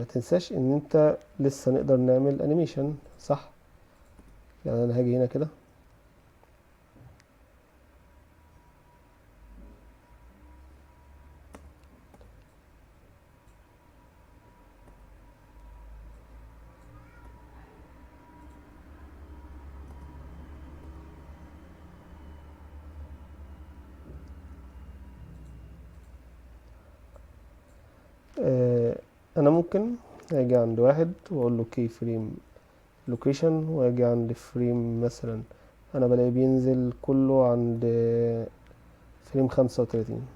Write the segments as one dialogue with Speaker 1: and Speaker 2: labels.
Speaker 1: ما تنساش ان انت لسه نقدر نعمل انيميشن، صح؟ يعني انا هاجي هنا كده انا ممكن اجي عند واحد واقول له كي فريم لوكيشن، واجي عند فريم مثلا انا بلاقي بينزل كله عند فريم 35،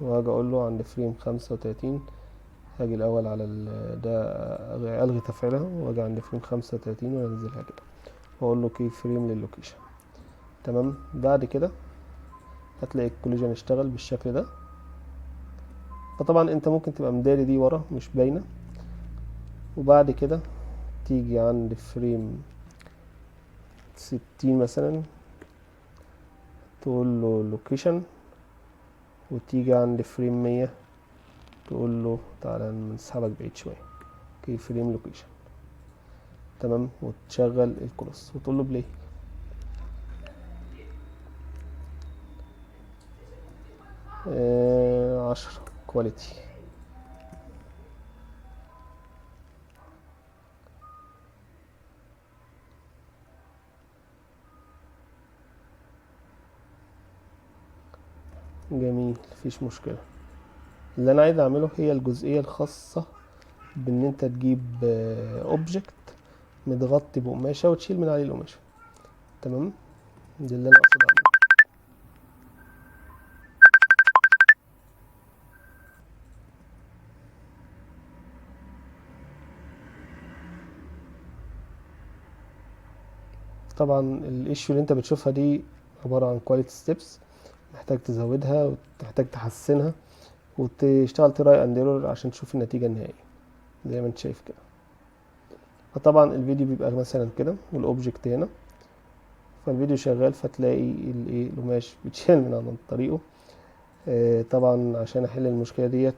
Speaker 1: واجي اقول له عند فريم 35 هاجي الاول على ده الغي تفعيلها، واجي عند فريم 35 وانزلها كده واقول له كي فريم للوكيشن. تمام. بعد كده هتلاقي الكوليجن اشتغل بالشكل ده. فطبعا انت ممكن تبقى مداري دي ورا مش باينه. وبعد كده تيجي عند فريم 60 مثلا تقول له لوكيشن، وتيجي عند فريم 100 تقول له تعالى نسحبك بعيد شويه كي فريم لوكيشن. تمام. وتشغل الكروس وتقول له بلاي. آه 10 كواليتي. جميل، مفيش مشكله. اللي انا عايز اعمله هي الجزئيه الخاصه بان انت تجيب اوبجكت متغطي بقماشه وتشيل من عليه القماشه. تمام. ده اللي انا اقصد اعمله. طبعا الايشيو اللي انت بتشوفها دي عباره عن كواليتي ستيبس، محتاج تزودها وتحتاج تحسنها وتشتغل تراي اند ايرور عشان تشوف النتيجه النهائيه زي ما انت شايف كده. فطبعا الفيديو بيبقى مثلا كده والاوبجكت هنا، فالفيديو شغال فتلاقي الايه القماش بيتشال من عن طريقه. طبعا عشان احل المشكله ديت